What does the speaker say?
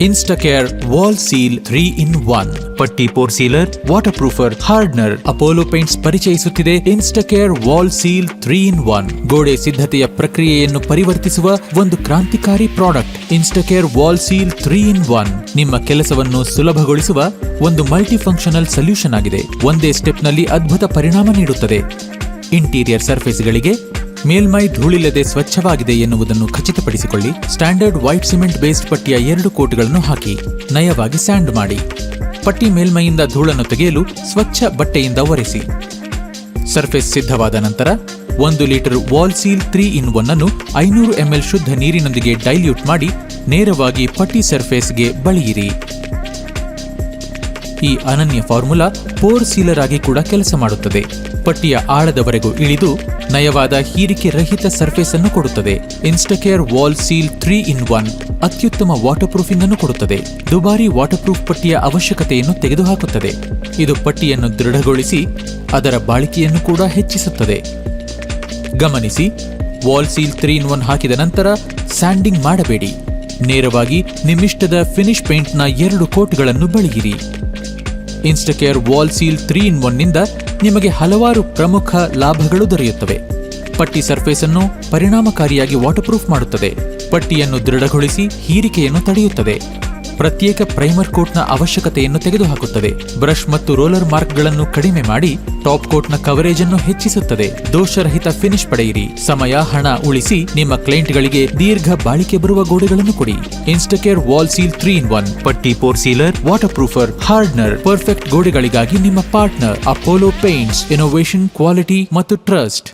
ಇನ್ಸ್ಟಾಕೇರ್ wall seal 3-in-1 putty pore sealer, water proofer, hardener. Apollo paints ಪರಿಚಯಿಸುತ್ತಿದೆ Instacare wall seal 3-in-1. ಗೋಡೆ ಸಿದ್ಧತೆಯ ಪ್ರಕ್ರಿಯೆಯನ್ನು ಪರಿವರ್ತಿಸುವ ಒಂದು ಕ್ರಾಂತಿಕಾರಿ ಪ್ರಾಡಕ್ಟ್. ಇನ್ಸ್ಟಾಕೇರ್ ವಾಲ್ ಸೀಲ್ 3-in-1 ನಿಮ್ಮ ಕೆಲಸವನ್ನು ಸುಲಭಗೊಳಿಸುವ ಒಂದು ಮಲ್ಟಿಫಂಕ್ಷನಲ್ ಸೊಲ್ಯೂಷನ್ ಆಗಿದೆ. ಒಂದೇ ಸ್ಟೆಪ್ನಲ್ಲಿ ಅದ್ಭುತ ಪರಿಣಾಮ ನೀಡುತ್ತದೆ. ಇಂಟೀರಿಯರ್ ಸರ್ಫೇಸ್ಗಳಿಗೆ ಮೇಲ್ಮೈ ಧೂಳಿಲ್ಲದೆ ಸ್ವಚ್ಛವಾಗಿದೆ ಎನ್ನುವುದನ್ನು ಖಚಿತಪಡಿಸಿಕೊಳ್ಳಿ. ಸ್ಟ್ಯಾಂಡರ್ಡ್ ವೈಟ್ ಸಿಮೆಂಟ್ ಬೇಸ್ಡ್ ಪಟ್ಟಿಯ 2 ಕೋಟ್ಗಳನ್ನು ಹಾಕಿ ನಯವಾಗಿ ಸ್ಯಾಂಡ್ ಮಾಡಿ. ಪಟ್ಟಿ ಮೇಲ್ಮೈಯಿಂದ ಧೂಳನ್ನು ತೆಗೆಯಲು ಸ್ವಚ್ಛ ಬಟ್ಟೆಯಿಂದ ಒರೆಸಿ. ಸರ್ಫೇಸ್ ಸಿದ್ಧವಾದ ನಂತರ 1 ಲೀಟರ್ ವಾಲ್ ಸೀಲ್ 3-in-1 ಅನ್ನು 500 ml ಶುದ್ಧ ನೀರಿನೊಂದಿಗೆ ಡೈಲ್ಯೂಟ್ ಮಾಡಿ ನೇರವಾಗಿ ಪಟ್ಟಿ ಸರ್ಫೇಸ್ಗೆ ಬಳಿಯಿರಿ. ಈ ಅನನ್ಯ ಫಾರ್ಮುಲಾ ಪೋರ್ ಸೀಲರ್ ಆಗಿ ಕೂಡ ಕೆಲಸ ಮಾಡುತ್ತದೆ. ಪಟ್ಟಿಯ ಆಳದವರೆಗೂ ಇಳಿದು ನಯವಾದ ಹೀರಿಕೆ ರಹಿತ ಸರ್ಫೇಸ್ ಅನ್ನು ಕೊಡುತ್ತದೆ. ಇನ್ಸ್ಟಾಕೇರ್ ವಾಲ್ ಸೀಲ್ 3-in-1 ಅತ್ಯುತ್ತಮ ವಾಟರ್ ಪ್ರೂಫಿಂಗ್ ಅನ್ನು ಕೊಡುತ್ತದೆ. ದುಬಾರಿ ವಾಟರ್ ಪ್ರೂಫ್ ಪಟ್ಟಿಯ ಅವಶ್ಯಕತೆಯನ್ನು ತೆಗೆದುಹಾಕುತ್ತದೆ. ಇದು ಪಟ್ಟಿಯನ್ನು ದೃಢಗೊಳಿಸಿ ಅದರ ಬಾಳಿಕೆಯನ್ನು ಕೂಡ ಹೆಚ್ಚಿಸುತ್ತದೆ. ಗಮನಿಸಿ, ವಾಲ್ ಸೀಲ್ 3-in-1 ಹಾಕಿದ ನಂತರ ಸ್ಯಾಂಡಿಂಗ್ ಮಾಡಬೇಡಿ. ನೇರವಾಗಿ ನಿಮ್ಮಿಷ್ಟದ ಫಿನಿಶ್ ಪೇಂಟ್ನ 2 ಕೋಟ್ಗಳನ್ನು ಬಳಿಯಿರಿ. ಇನ್ಸ್ಟಾಕೇರ್ ವಾಲ್ ಸೀಲ್ 3-in-1 ನಿಂದ ನಿಮಗೆ ಹಲವಾರು ಪ್ರಮುಖ ಲಾಭಗಳು ದೊರೆಯುತ್ತವೆ. ಪಟ್ಟಿ ಸರ್ಫೇಸ್ ಅನ್ನು ಪರಿಣಾಮಕಾರಿಯಾಗಿ ವಾಟರ್ ಪ್ರೂಫ್ ಮಾಡುತ್ತದೆ. ಪಟ್ಟಿಯನ್ನು ದೃಢಗೊಳಿಸಿ ಹೀರಿಕೆಯನ್ನು ತಡೆಯುತ್ತದೆ. ಪ್ರತ್ಯೇಕ ಪ್ರೈಮರ್ ಕೋಟ್ನ ಅವಶ್ಯಕತೆಯನ್ನು ತೆಗೆದುಹಾಕುತ್ತದೆ. ಬ್ರಷ್ ಮತ್ತು ರೋಲರ್ ಮಾರ್ಕ್ಗಳನ್ನು ಕಡಿಮೆ ಮಾಡಿ ಟಾಪ್ ಕೋಟ್ನ ಕವರೇಜ್ ಅನ್ನು ಹೆಚ್ಚಿಸುತ್ತದೆ. ದೋಷರಹಿತ ಫಿನಿಶ್ ಪಡೆಯಿರಿ. ಸಮಯ, ಹಣ ಉಳಿಸಿ ನಿಮ್ಮ ಕ್ಲೈಂಟ್ಗಳಿಗೆ ದೀರ್ಘ ಬಾಳಿಕೆ ಬರುವ ಗೋಡೆಗಳನ್ನು ಕೊಡಿ. ಇನ್ಸ್ಟಾಕೇರ್ wall seal 3-in-1 putty pore sealer, water proofer, ಹಾರ್ಡ್ನರ್. Perfect ಗೋಡೆಗಳಿಗಾಗಿ ನಿಮ್ಮ partner Apollo paints. Innovation, quality ಮತ್ತು ಟ್ರಸ್ಟ್.